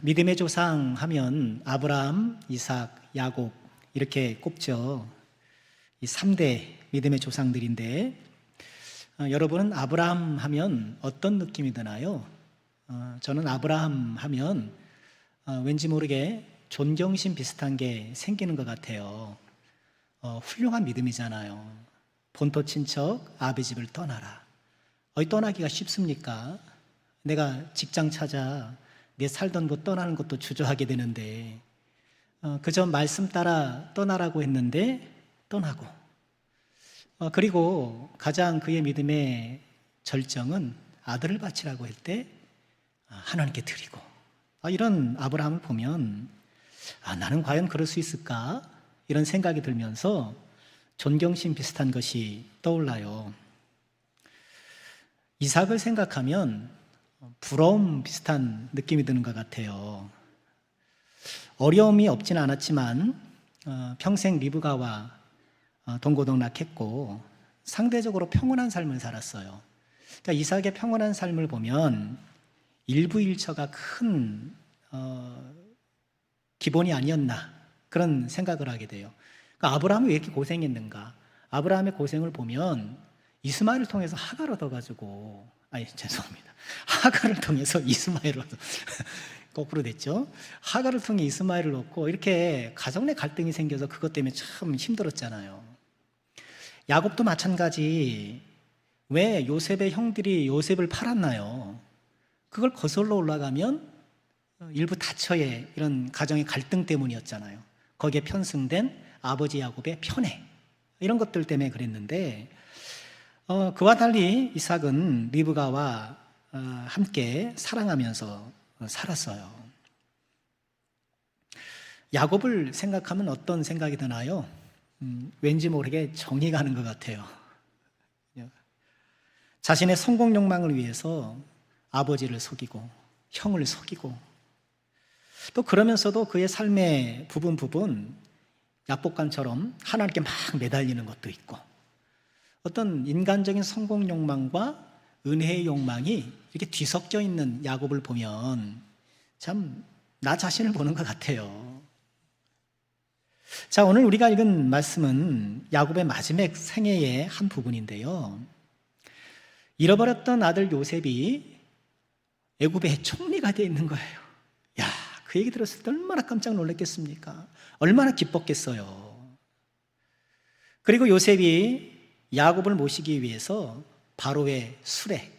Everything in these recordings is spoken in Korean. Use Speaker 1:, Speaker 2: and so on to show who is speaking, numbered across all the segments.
Speaker 1: 믿음의 조상 하면 아브라함, 이삭, 야곱 이렇게 꼽죠. 이 3대 믿음의 조상들인데 여러분은 아브라함 하면 어떤 느낌이 드나요? 저는 아브라함 하면 왠지 모르게 존경심 비슷한 게 생기는 것 같아요. 훌륭한 믿음이잖아요. 본토 친척 아비 집을 떠나라. 떠나기가 쉽습니까? 내가 직장 찾아 내 살던 곳 떠나는 것도 주저하게 되는데 그저 말씀 따라 떠나라고 했는데 떠나고 그리고 가장 그의 믿음의 절정은 아들을 바치라고 할 때 하나님께 드리고 이런 아브라함을 보면 나는 과연 그럴 수 있을까? 이런 생각이 들면서 존경심 비슷한 것이 떠올라요. 이삭을 생각하면 부러움 비슷한 느낌이 드는 것 같아요. 어려움이 없지는 않았지만 평생 리브가와 동고동락했고 상대적으로 평온한 삶을 살았어요. 그러니까 이삭의 평온한 삶을 보면 일부일처가 큰 기본이 아니었나 그런 생각을 하게 돼요. 그러니까 아브라함이 왜 이렇게 고생했는가? 아브라함의 고생을 보면 이스마엘을 통해서 하가를 얻어가지고 죄송합니다. 하가를 통해서 이스마엘을 얻어 거꾸로 됐죠. 하가를 통해 이스마엘을 얻고 이렇게 가정 내 갈등이 생겨서 그것 때문에 참 힘들었잖아요. 야곱도 마찬가지. 왜 요셉의 형들이 요셉을 팔았나요? 그걸 거슬러 올라가면 일부 다처의 이런 가정의 갈등 때문이었잖아요. 거기에 편승된 아버지 야곱의 편애 이런 것들 때문에 그랬는데 그와 달리 이삭은 리브가와 함께 사랑하면서 살았어요. 야곱을 생각하면 어떤 생각이 드나요? 왠지 모르게 정이 가는 것 같아요. 자신의 성공 욕망을 위해서 아버지를 속이고 형을 속이고 또 그러면서도 그의 삶의 부분 약복강처럼 하나님께 막 매달리는 것도 있고 어떤 인간적인 성공 욕망과 은혜의 욕망이 이렇게 뒤섞여 있는 야곱을 보면 참 나 자신을 보는 것 같아요. 자, 오늘 우리가 읽은 말씀은 야곱의 마지막 생애의 한 부분인데요. 잃어버렸던 아들 요셉이 애굽의 총리가 되어 있는 거예요. 야, 그 얘기 들었을 때 얼마나 깜짝 놀랐겠습니까? 얼마나 기뻤겠어요. 그리고 요셉이 야곱을 모시기 위해서 바로의 수레,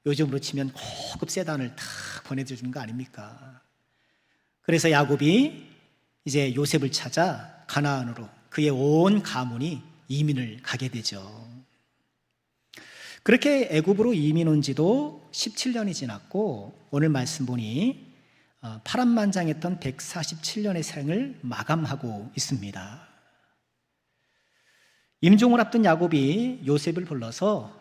Speaker 1: 요즘으로 치면 고급 세단을 다 보내주는 거 아닙니까? 그래서 야곱이 이제 요셉을 찾아 가나안으로 그의 온 가문이 이민을 가게 되죠. 그렇게 애굽으로 이민 온 지도 17년이 지났고 오늘 말씀 보니 파란만장했던 147년의 생을 마감하고 있습니다. 임종을 앞둔 야곱이 요셉을 불러서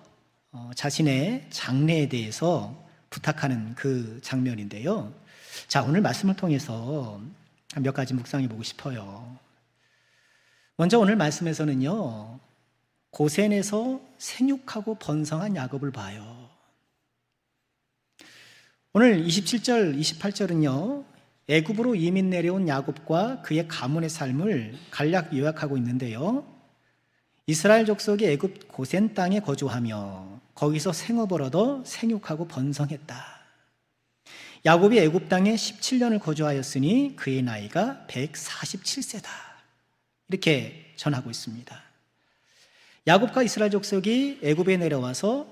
Speaker 1: 자신의 장래에 대해서 부탁하는 그 장면인데요. 자, 오늘 말씀을 통해서 몇 가지 묵상해 보고 싶어요. 먼저 오늘 말씀에서는요, 고센에서 생육하고 번성한 야곱을 봐요. 오늘 27절, 28절은요, 애굽으로 이민 내려온 야곱과 그의 가문의 삶을 간략 요약하고 있는데요. 이스라엘 족속이 애굽 고센 땅에 거주하며 거기서 생업을 얻어 생육하고 번성했다. 야곱이 애굽 땅에 17년을 거주하였으니 그의 나이가 147세다. 이렇게 전하고 있습니다. 야곱과 이스라엘 족속이 애굽에 내려와서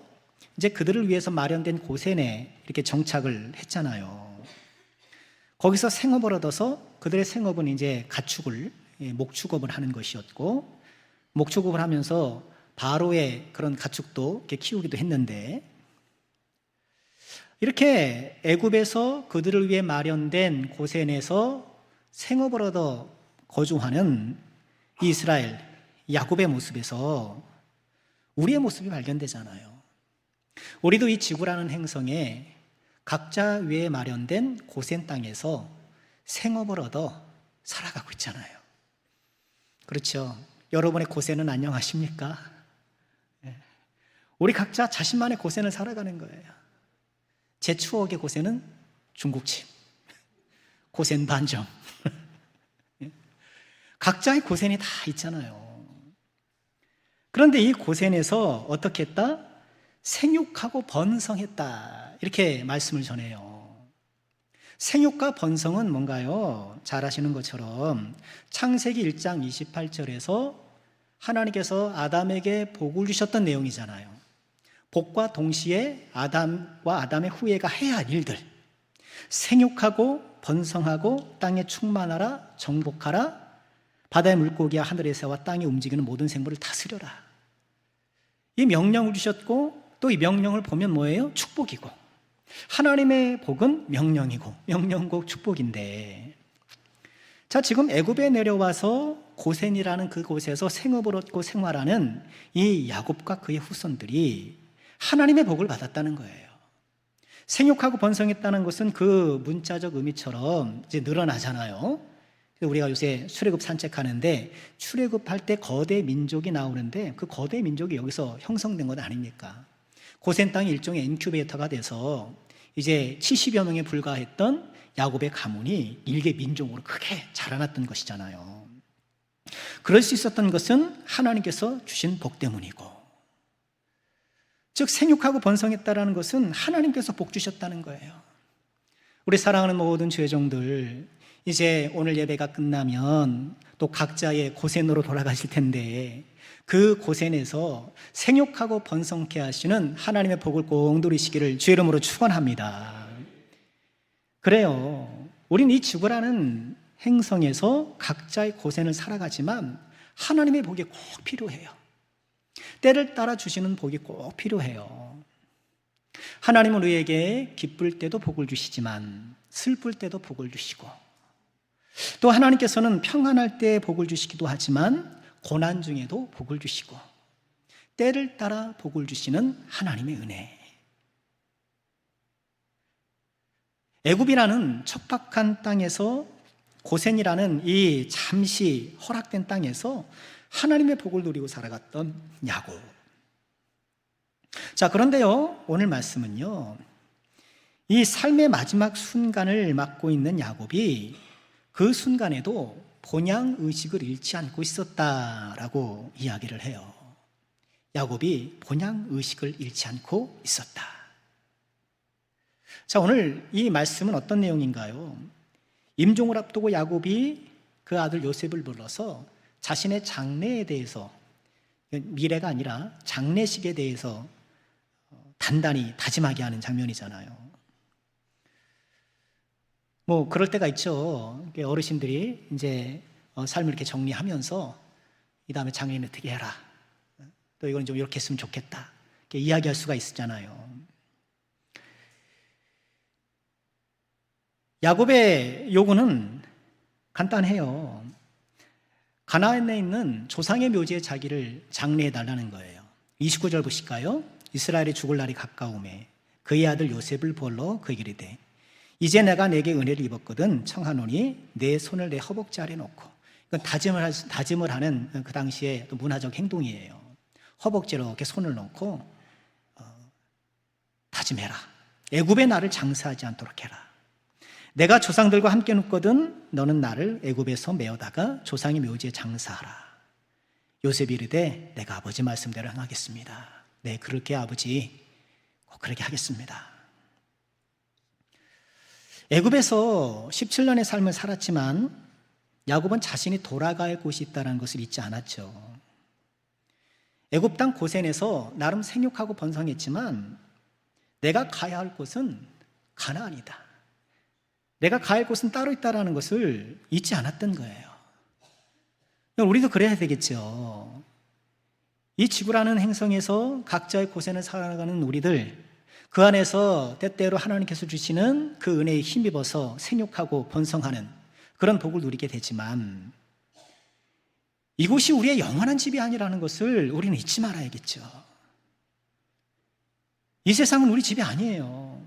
Speaker 1: 이제 그들을 위해서 마련된 고센에 이렇게 정착을 했잖아요. 거기서 생업을 얻어서 그들의 생업은 이제 가축을, 목축업을 하는 것이었고, 목축업을 하면서 바로의 그런 가축도 이렇게 키우기도 했는데, 이렇게 애굽에서 그들을 위해 마련된 고센에서 생업을 얻어 거주하는 이스라엘, 야곱의 모습에서 우리의 모습이 발견되잖아요. 우리도 이 지구라는 행성에 각자 위에 마련된 고센 땅에서 생업을 얻어 살아가고 있잖아요. 그렇죠? 여러분의 고센은 안녕하십니까? 우리 각자 자신만의 고센을 살아가는 거예요. 제 추억의 고센은 중국집. 고센 반점. 각자의 고센이 다 있잖아요. 그런데 이 고센에서 어떻게 했다? 생육하고 번성했다. 이렇게 말씀을 전해요. 생육과 번성은 뭔가요? 잘 아시는 것처럼 창세기 1장 28절에서 하나님께서 아담에게 복을 주셨던 내용이잖아요. 복과 동시에 아담과 아담의 후예가 해야 할 일들. 생육하고 번성하고 땅에 충만하라, 정복하라, 바다의 물고기와 하늘의 새와 땅에 움직이는 모든 생물을 다스려라. 이 명령을 주셨고 또 이 명령을 보면 뭐예요? 축복이고, 하나님의 복은 명령이고, 명령국 축복인데, 자, 지금 애굽에 내려와서 고센이라는 그곳에서 생업을 얻고 생활하는 이 야곱과 그의 후손들이 하나님의 복을 받았다는 거예요. 생육하고 번성했다는 것은 그 문자적 의미처럼 이제 늘어나잖아요. 우리가 요새 출애굽 산책하는데 출애굽할 때 거대 민족이 나오는데 그 거대 민족이 여기서 형성된 것 아닙니까? 고센 땅이 일종의 인큐베이터가 돼서 이제 70여 명에 불과했던 야곱의 가문이 일개 민족으로 크게 자라났던 것이잖아요. 그럴 수 있었던 것은 하나님께서 주신 복 때문이고, 즉 생육하고 번성했다라는 것은 하나님께서 복 주셨다는 거예요. 우리 사랑하는 모든 주의종들, 이제 오늘 예배가 끝나면 또 각자의 고센으로 돌아가실 텐데 그 고센에서 생육하고 번성케 하시는 하나님의 복을 꼭 누리시기를 주의 이름으로 축원합니다. 그래요. 우린 이 지구라는 행성에서 각자의 고센을 살아가지만 하나님의 복이 꼭 필요해요. 때를 따라 주시는 복이 꼭 필요해요. 하나님은 우리에게 기쁠 때도 복을 주시지만 슬플 때도 복을 주시고, 또 하나님께서는 평안할 때 복을 주시기도 하지만 고난 중에도 복을 주시고, 때를 따라 복을 주시는 하나님의 은혜. 애굽이라는 척박한 땅에서, 고센이라는 이 잠시 허락된 땅에서 하나님의 복을 누리고 살아갔던 야곱. 자, 그런데요, 오늘 말씀은요, 이 삶의 마지막 순간을 맞고 있는 야곱이 그 순간에도 본향 의식을 잃지 않고 있었다라고 이야기를 해요. 야곱이 본향 의식을 잃지 않고 있었다. 자, 오늘 이 말씀은 어떤 내용인가요? 임종을 앞두고 야곱이 그 아들 요셉을 불러서 자신의 장래에 대해서, 미래가 아니라 장례식에 대해서 단단히 다짐하게 하는 장면이잖아요. 뭐 그럴 때가 있죠. 어르신들이 이제 삶을 이렇게 정리하면서 이 다음에 장례는 어떻게 해라, 또 이건 좀 이렇게 했으면 좋겠다, 이렇게 이야기할 수가 있잖아요. 야곱의 요구는 간단해요. 가나안에 있는 조상의 묘지에 자기를 장례해 달라는 거예요. 29절 보실까요? 이스라엘이 죽을 날이 가까우매 그의 아들 요셉을 불러 그에게 이르되 이제 내가 내게 은혜를 입었거든 청하노니 내 손을 내 허벅지 아래 놓고. 이건 다짐을 하는 그 당시의 문화적 행동이에요. 허벅지로 이렇게 손을 놓고 다짐해라. 애굽에 나를 장사하지 않도록 해라. 내가 조상들과 함께 눕거든 너는 나를 애굽에서 메어다가 조상의 묘지에 장사하라. 요셉이 이르되 내가 아버지 말씀대로 행하겠습니다. 네, 그렇게 아버지, 꼭 그렇게 하겠습니다. 애굽에서 17년의 삶을 살았지만 야곱은 자신이 돌아갈 곳이 있다는 것을 잊지 않았죠. 애굽 땅 고센에서 나름 생육하고 번성했지만 내가 가야 할 곳은 가나안이다, 내가 가야 할 곳은 따로 있다는 것을 잊지 않았던 거예요. 우리도 그래야 되겠죠. 이 지구라는 행성에서 각자의 고센을 살아가는 우리들, 그 안에서 때때로 하나님께서 주시는 그 은혜에 힘입어서 생육하고 번성하는 그런 복을 누리게 되지만 이곳이 우리의 영원한 집이 아니라는 것을 우리는 잊지 말아야겠죠. 이 세상은 우리 집이 아니에요.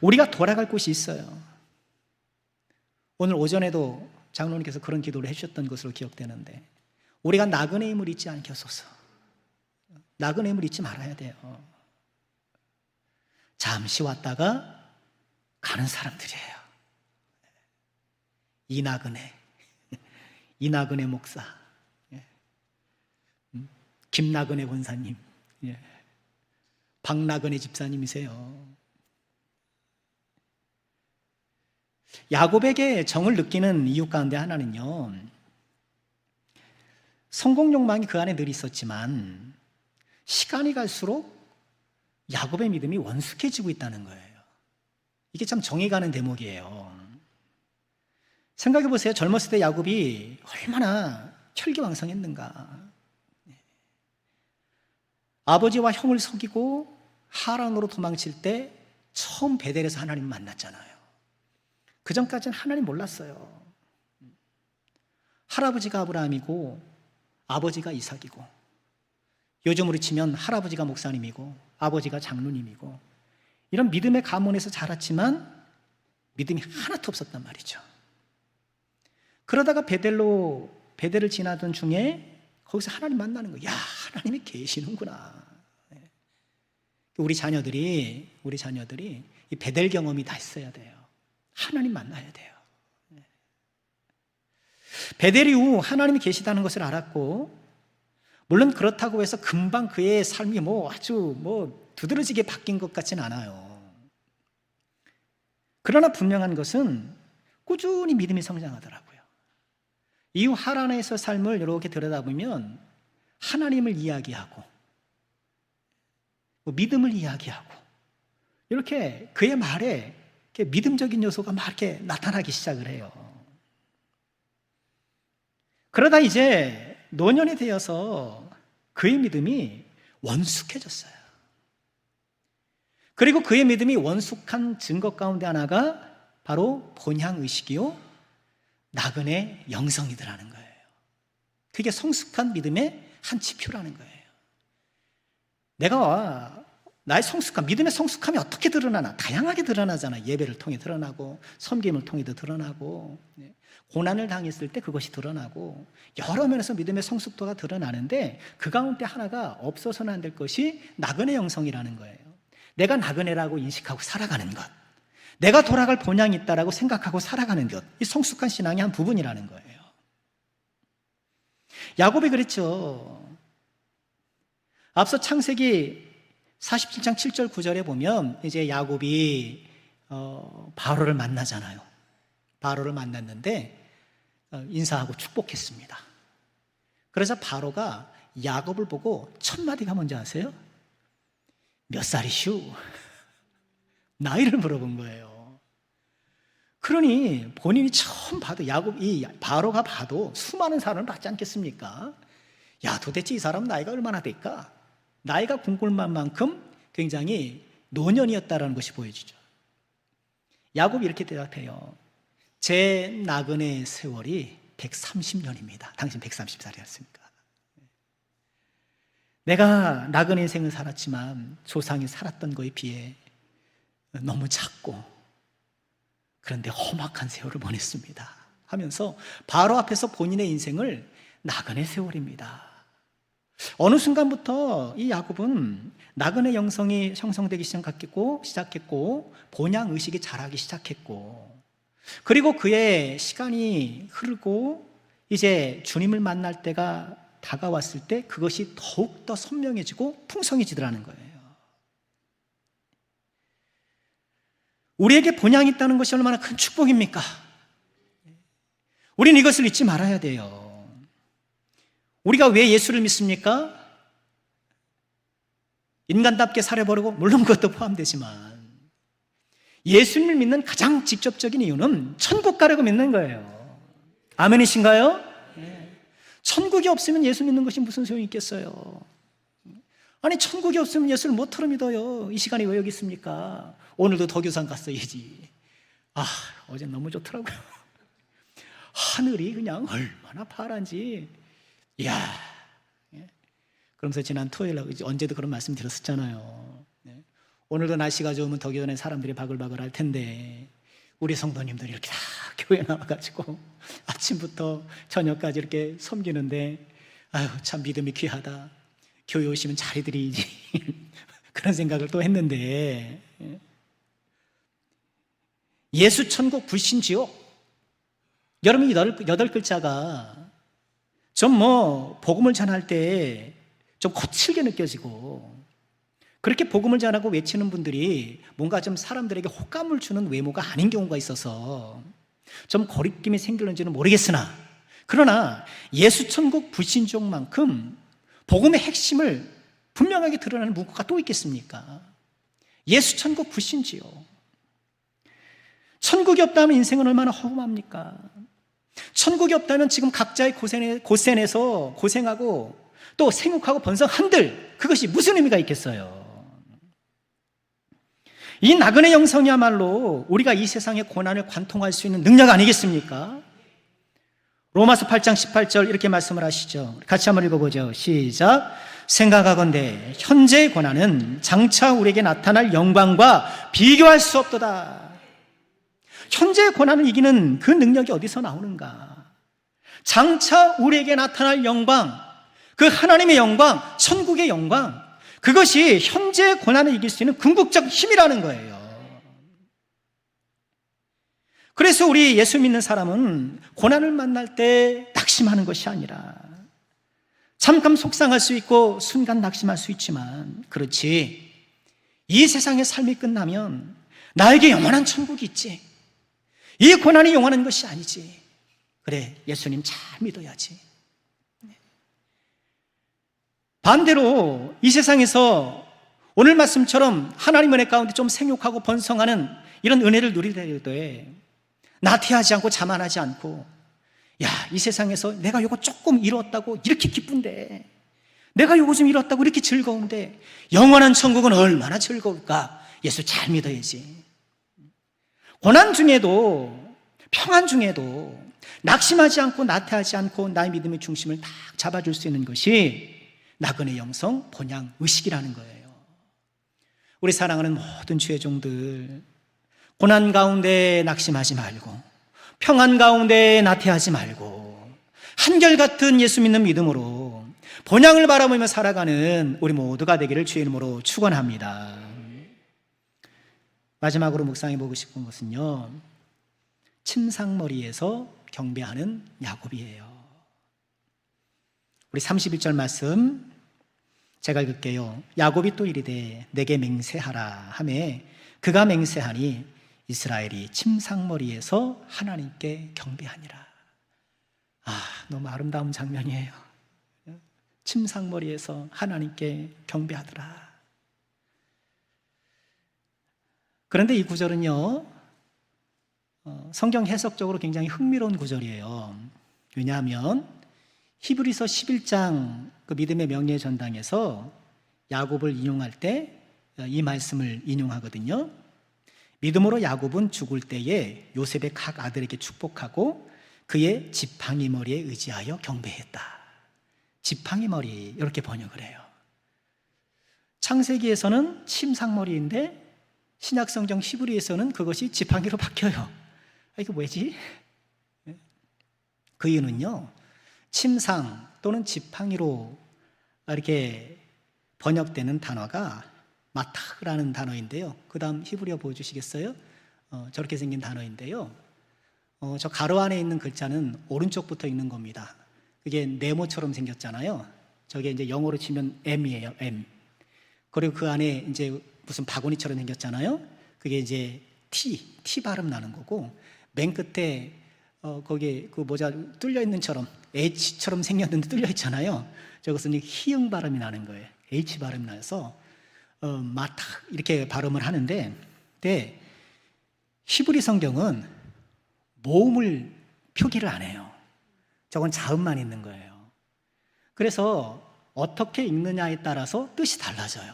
Speaker 1: 우리가 돌아갈 곳이 있어요. 오늘 오전에도 장로님께서 그런 기도를 해주셨던 것으로 기억되는데, 우리가 나그네 임을 잊지 않게 하소서. 나그네 임을 잊지 말아야 돼요. 잠시 왔다가 가는 사람들이에요. 이나그네, 이나그네 목사, 김나그네 권사님, 박나그네 집사님이세요. 야곱에게 정을 느끼는 이유 가운데 하나는요, 성공 욕망이 그 안에 늘 있었지만 시간이 갈수록 야곱의 믿음이 원숙해지고 있다는 거예요. 이게 참 정이 가는 대목이에요. 생각해 보세요. 젊었을 때 야곱이 얼마나 혈기왕성했는가. 아버지와 형을 속이고 하란으로 도망칠 때 처음 베델에서 하나님을 만났잖아요. 그 전까지는 하나님 몰랐어요. 할아버지가 아브라함이고 아버지가 이삭이고, 요즘으로 치면 할아버지가 목사님이고 아버지가 장로님이고, 이런 믿음의 가문에서 자랐지만 믿음이 하나도 없었단 말이죠. 그러다가 베델을 지나던 중에 거기서 하나님 만나는 거예요. 야, 하나님이 계시는구나. 우리 자녀들이 이 베델 경험이 다 있어야 돼요. 하나님 만나야 돼요. 베델 이후 하나님이 계시다는 것을 알았고, 물론 그렇다고 해서 금방 그의 삶이 아주 두드러지게 바뀐 것 같진 않아요. 그러나 분명한 것은 꾸준히 믿음이 성장하더라고요. 이후 하란에서 삶을 이렇게 들여다보면 하나님을 이야기하고 믿음을 이야기하고, 이렇게 그의 말에 이렇게 믿음적인 요소가 막 이렇게 나타나기 시작을 해요. 그러다 이제 노년이 되어서 그의 믿음이 원숙해졌어요. 그리고 그의 믿음이 원숙한 증거 가운데 하나가 바로 본향의식이요 나그네 영성이더라는 거예요. 그게 성숙한 믿음의 한 지표라는 거예요. 나의 성숙함, 믿음의 성숙함이 어떻게 드러나나? 다양하게 드러나잖아. 예배를 통해 드러나고, 섬김을 통해도 드러나고, 고난을 당했을 때 그것이 드러나고, 여러 면에서 믿음의 성숙도가 드러나는데, 그 가운데 하나가 없어서는 안 될 것이 나그네 영성이라는 거예요. 내가 나그네라고 인식하고 살아가는 것, 내가 돌아갈 본향이 있다라고 생각하고 살아가는 것, 이 성숙한 신앙의 한 부분이라는 거예요. 야곱이 그랬죠. 앞서 창세기 47장 7절 9절에 보면 이제 야곱이 바로를 만나잖아요. 바로를 만났는데 인사하고 축복했습니다. 그래서 바로가 야곱을 보고 첫 마디가 뭔지 아세요? 몇 살이슈? 나이를 물어본 거예요. 그러니 본인이 처음 봐도 바로가 봐도 수많은 사람을 봤지 않겠습니까? 야, 도대체 이 사람 나이가 얼마나 될까? 나이가 궁금한 만큼 굉장히 노년이었다는 것이 보여지죠. 야곱이 이렇게 대답해요. 제 나그네 세월이 130년입니다. 당신 130살이었습니까? 내가 나그네 인생을 살았지만 조상이 살았던 거에 비해 너무 작고, 그런데 험악한 세월을 보냈습니다 하면서 바로 앞에서 본인의 인생을 나그네 세월입니다. 어느 순간부터 이 야곱은 나그네 영성이 형성되기 시작했고 본향의식이 자라기 시작했고, 그리고 그의 시간이 흐르고 이제 주님을 만날 때가 다가왔을 때 그것이 더욱더 선명해지고 풍성해지더라는 거예요. 우리에게 본향이 있다는 것이 얼마나 큰 축복입니까? 우리는 이것을 잊지 말아야 돼요. 우리가 왜 예수를 믿습니까? 인간답게 살아보려고, 물론 그것도 포함되지만 예수님을 믿는 가장 직접적인 이유는 천국 가려고 믿는 거예요. 아멘이신가요? 천국이 없으면 예수 믿는 것이 무슨 소용이 있겠어요? 아니, 천국이 없으면 예수를 뭐처럼 믿어요? 이 시간에 왜 여기 있습니까? 오늘도 덕유산 갔어야지. 어제 너무 좋더라고요. 하늘이 그냥 얼마나 파란지. 이야. 그러면서 지난 토요일 날 언제도 그런 말씀 드렸었잖아요. 오늘도 날씨가 좋으면 덕유산에 사람들이 바글바글 할 텐데 우리 성도님들이 이렇게 다 교회 나와가지고 아침부터 저녁까지 이렇게 섬기는데, 아유, 참 믿음이 귀하다. 교회 오시면 잘해드리지. 그런 생각을 또 했는데, 예수 천국 불신 지옥, 여러분, 이 여덟 글자가 좀 복음을 전할 때 좀 거칠게 느껴지고, 그렇게 복음을 전하고 외치는 분들이 뭔가 좀 사람들에게 호감을 주는 외모가 아닌 경우가 있어서 좀 거리낌이 생길는지는 모르겠으나, 그러나 예수천국 불신족만큼 복음의 핵심을 분명하게 드러나는 문구가 또 있겠습니까? 예수천국 불신지요. 천국이 없다면 인생은 얼마나 허무합니까? 천국이 없다면 지금 각자의 고생에서 고생하고 또 생육하고 번성한들, 그것이 무슨 의미가 있겠어요? 이 나그네 영성이야말로 우리가 이 세상의 고난을 관통할 수 있는 능력 아니겠습니까? 로마서 8장 18절 이렇게 말씀을 하시죠. 같이 한번 읽어보죠. 시작. 생각하건대 현재의 고난은 장차 우리에게 나타날 영광과 비교할 수 없도다. 현재의 고난을 이기는 그 능력이 어디서 나오는가? 장차 우리에게 나타날 영광, 그 하나님의 영광, 천국의 영광, 그것이 현재의 고난을 이길 수 있는 궁극적 힘이라는 거예요. 그래서 우리 예수 믿는 사람은 고난을 만날 때 낙심하는 것이 아니라, 잠깐 속상할 수 있고 순간 낙심할 수 있지만, 그렇지, 이 세상의 삶이 끝나면 나에게 영원한 천국이 있지, 이 고난이 영원한 것이 아니지, 그래, 예수님 잘 믿어야지. 반대로 이 세상에서 오늘 말씀처럼 하나님 은혜 가운데 좀 생육하고 번성하는 이런 은혜를 누리되 나태하지 않고 자만하지 않고, 야, 이 세상에서 내가 요거 조금 이뤘다고 이렇게 기쁜데, 내가 요거 좀 이뤘다고 이렇게 즐거운데 영원한 천국은 얼마나 즐거울까? 예수 잘 믿어야지. 고난 중에도, 평안 중에도 낙심하지 않고 나태하지 않고 나의 믿음의 중심을 딱 잡아줄 수 있는 것이 나그네 영성 본향 의식이라는 거예요. 우리 사랑하는 모든 주의 종들, 고난 가운데 낙심하지 말고, 평안 가운데 나태하지 말고, 한결같은 예수 믿는 믿음으로 본향을 바라보며 살아가는 우리 모두가 되기를 주의 이름으로 축원합니다. 마지막으로 묵상해 보고 싶은 것은요, 침상머리에서 경배하는 야곱이에요. 우리 31절 말씀 제가 읽을게요. 야곱이 또 이르되 내게 맹세하라 하매 그가 맹세하니 이스라엘이 침상머리에서 하나님께 경배하니라. 아, 너무 아름다운 장면이에요. 침상머리에서 하나님께 경배하더라. 그런데 이 구절은요, 성경 해석적으로 굉장히 흥미로운 구절이에요. 왜냐하면 히브리서 11장 그 믿음의 명예 전당에서 야곱을 인용할 때 이 말씀을 인용하거든요. 믿음으로 야곱은 죽을 때에 요셉의 각 아들에게 축복하고 그의 지팡이 머리에 의지하여 경배했다. 지팡이 머리, 이렇게 번역을 해요. 창세기에서는 침상머리인데 신약성경 히브리에서는 그것이 지팡이로 바뀌어요. 이거 뭐지? 그 이유는요, 침상 또는 지팡이로 이렇게 번역되는 단어가 마타라는 단어인데요. 그 다음 히브리어 보여주시겠어요? 저렇게 생긴 단어인데요. 저 가로 안에 있는 글자는 오른쪽부터 읽는 겁니다. 그게 네모처럼 생겼잖아요. 저게 이제 영어로 치면 M이에요, M. 그리고 그 안에 이제 무슨 바구니처럼 생겼잖아요. 그게 이제 T 발음 나는 거고, 맨 끝에 거기에 그 모자 뚫려 있는 처럼 H처럼 생겼는데 뚫려 있잖아요. 저것은 히응 발음이 나는 거예요. H 발음 나서 마타 이렇게 발음을 하는데, 근데 히브리 성경은 모음을 표기를 안 해요. 저건 자음만 있는 거예요. 그래서 어떻게 읽느냐에 따라서 뜻이 달라져요.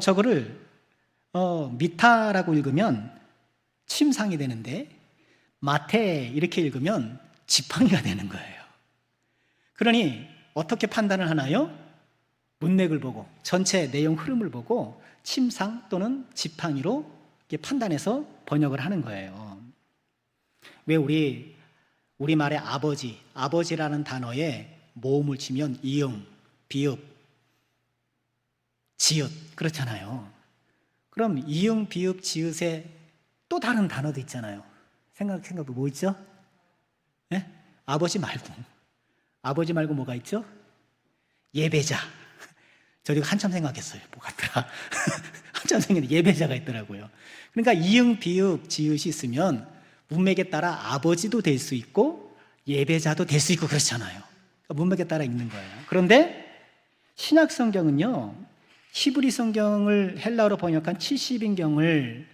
Speaker 1: 저거를 미타라고 읽으면 침상이 되는데 마테 이렇게 읽으면 지팡이가 되는 거예요. 그러니 어떻게 판단을 하나요? 문맥을 보고 전체 내용 흐름을 보고 침상 또는 지팡이로 이렇게 판단해서 번역을 하는 거예요. 왜 우리말의 아버지라는 단어에 모음을 치면 이응, 비읍, 지읒 그렇잖아요. 그럼 이응, 비읍, 지읒에 또 다른 단어도 있잖아요. 생각도 뭐 있죠? 예? 아버지 말고 뭐가 있죠? 예배자. 저도 한참 생각했어요. 뭐 같더라. 한참 생각했는데 예배자가 있더라고요. 그러니까 이응, 비읍, 지읒이 있으면 문맥에 따라 아버지도 될 수 있고 예배자도 될 수 있고 그렇잖아요. 그러니까 문맥에 따라 읽는 거예요. 그런데 신약 성경은요, 히브리 성경을 헬라어로 번역한 70인경을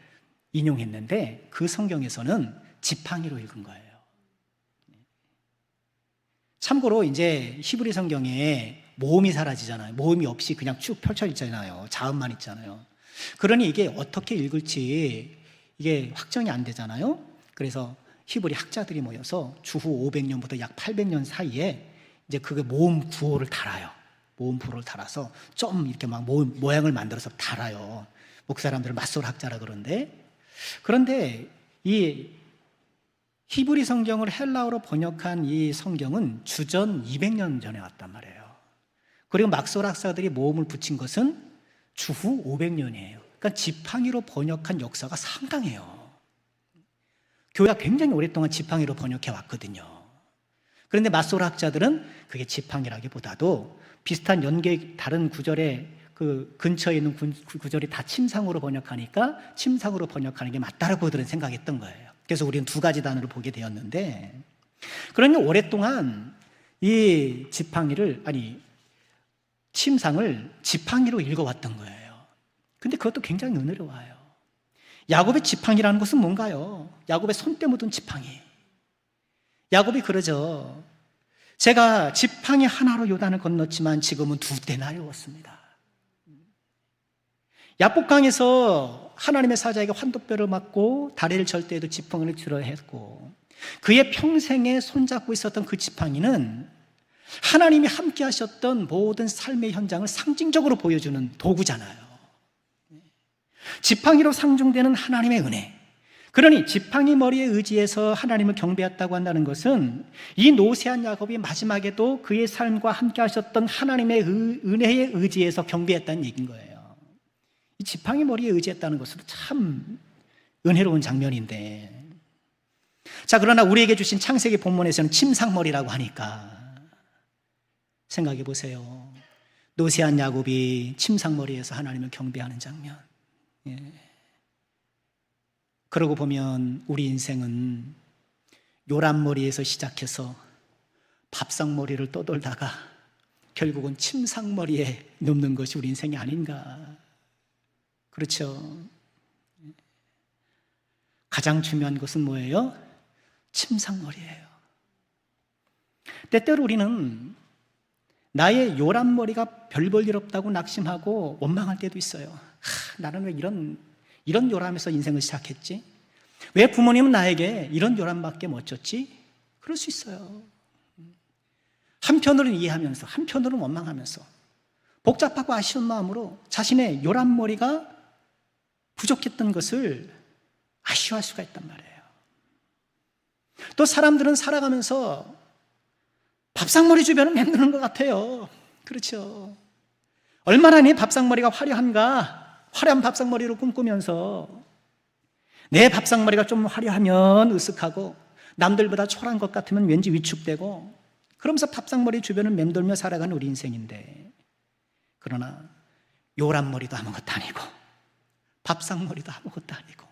Speaker 1: 인용했는데 그 성경에서는 지팡이로 읽은 거예요. 참고로 이제 히브리 성경에 모음이 사라지잖아요. 모음이 없이 그냥 쭉 펼쳐 있잖아요. 자음만 있잖아요. 그러니 이게 어떻게 읽을지 이게 확정이 안 되잖아요. 그래서 히브리 학자들이 모여서 주후 500년부터 약 800년 사이에 이제 그게 모음 구호를 달아요. 모음 구호를 달아서 좀 이렇게 막 모양을 만들어서 달아요. 목사람들은 맞솔 학자라 그런데 이 히브리 성경을 헬라어로 번역한 이 성경은 주전 200년 전에 왔단 말이에요. 그리고 막솔 학사들이 모음을 붙인 것은 주후 500년이에요. 그러니까 지팡이로 번역한 역사가 상당해요. 교회가 굉장히 오랫동안 지팡이로 번역해 왔거든요. 그런데 맞솔 학자들은 그게 지팡이라기보다도 비슷한 연계 다른 구절에 그 근처에 있는 구절이 다 침상으로 번역하니까 침상으로 번역하는 게 맞다라고 그들은 생각했던 거예요. 그래서 우리는 두 가지 단어를 보게 되었는데, 그러니 오랫동안 이 침상을 지팡이로 읽어왔던 거예요. 근데 그것도 굉장히 은혜로워요. 야곱의 지팡이라는 것은 뭔가요? 야곱의 손때 묻은 지팡이. 야곱이 그러죠. 제가 지팡이 하나로 요단을 건넜지만 지금은 두 대나 외웠습니다. 야복강에서 하나님의 사자에게 환도뼈를 맞고 다리를 절 때에도 지팡이를 들어 했고, 그의 평생에 손잡고 있었던 그 지팡이는 하나님이 함께 하셨던 모든 삶의 현장을 상징적으로 보여주는 도구잖아요. 지팡이로 상징되는 하나님의 은혜. 그러니 지팡이 머리에 의지해서 하나님을 경배했다고 한다는 것은 이 노쇠한 야곱이 마지막에도 그의 삶과 함께 하셨던 하나님의 은혜에 의지해서 경배했다는 얘기인 거예요. 이 지팡이 머리에 의지했다는 것은 참 은혜로운 장면인데, 자, 그러나 우리에게 주신 창세기 본문에서는 침상머리라고 하니까 생각해 보세요. 노쇠한 야곱이 침상머리에서 하나님을 경배하는 장면. 예. 그러고 보면 우리 인생은 요란머리에서 시작해서 밥상머리를 떠돌다가 결국은 침상머리에 눕는 것이 우리 인생이 아닌가. 그렇죠. 가장 중요한 것은 뭐예요? 침상머리예요. 때때로 우리는 나의 요란머리가 별 볼 일 없다고 낙심하고 원망할 때도 있어요. 나는 왜 이런 요람에서 인생을 시작했지? 왜 부모님은 나에게 이런 요람밖에 못 줬지? 그럴 수 있어요. 한편으로는 이해하면서 한편으로는 원망하면서 복잡하고 아쉬운 마음으로 자신의 요란머리가 부족했던 것을 아쉬워할 수가 있단 말이에요. 또 사람들은 살아가면서 밥상머리 주변을 맴도는 것 같아요. 그렇죠. 얼마나 내 밥상머리가 화려한가, 화려한 밥상머리로 꿈꾸면서 내 밥상머리가 좀 화려하면 으쓱하고 남들보다 초라한 것 같으면 왠지 위축되고, 그러면서 밥상머리 주변을 맴돌며 살아가는 우리 인생인데, 그러나 요란머리도 아무것도 아니고 밥상머리도 아무것도 아니고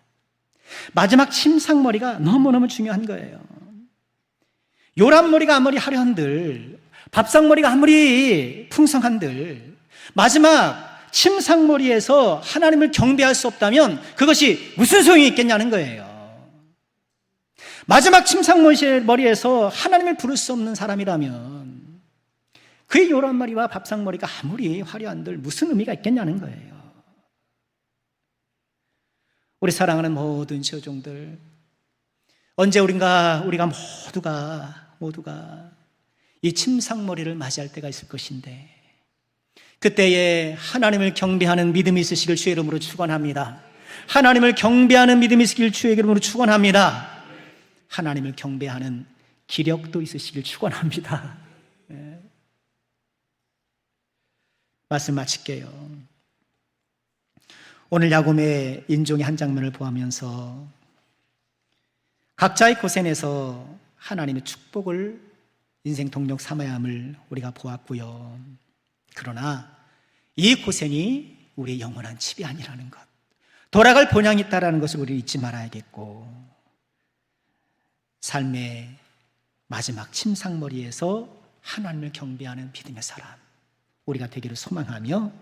Speaker 1: 마지막 침상머리가 너무너무 중요한 거예요. 요란머리가 아무리 화려한들, 밥상머리가 아무리 풍성한들, 마지막 침상머리에서 하나님을 경배할 수 없다면 그것이 무슨 소용이 있겠냐는 거예요. 마지막 침상머리에서 하나님을 부를 수 없는 사람이라면 그의 요란머리와 밥상머리가 아무리 화려한들 무슨 의미가 있겠냐는 거예요. 우리 사랑하는 모든 지어종들, 언제 우리가 모두가 이 침상머리를 맞이할 때가 있을 것인데, 그때에 하나님을 경배하는 믿음이 있으시길 주의 이름으로 축원합니다. 하나님을 경배하는 믿음이 있으길 주의 이름으로 축원합니다. 하나님을 경배하는 기력도 있으시길 축원합니다. 네. 말씀 마칠게요. 오늘 야곱의 인종의 한 장면을 보면서 각자의 고생에서 하나님의 축복을 인생 동력 삼아야 함을 우리가 보았고요. 그러나 이 고생이 우리의 영원한 집이 아니라는 것, 돌아갈 본향이 있다는 것을 우리 잊지 말아야겠고, 삶의 마지막 침상머리에서 하나님을 경배하는 믿음의 사람, 우리가 되기를 소망하며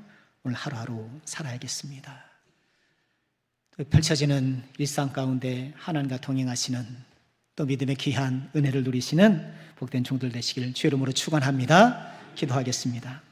Speaker 1: 오늘 하루하루 살아야겠습니다. 펼쳐지는 일상 가운데 하나님과 동행하시는, 또 믿음의 귀한 은혜를 누리시는 복된 종들 되시길 주의 이름으로 축원합니다. 기도하겠습니다.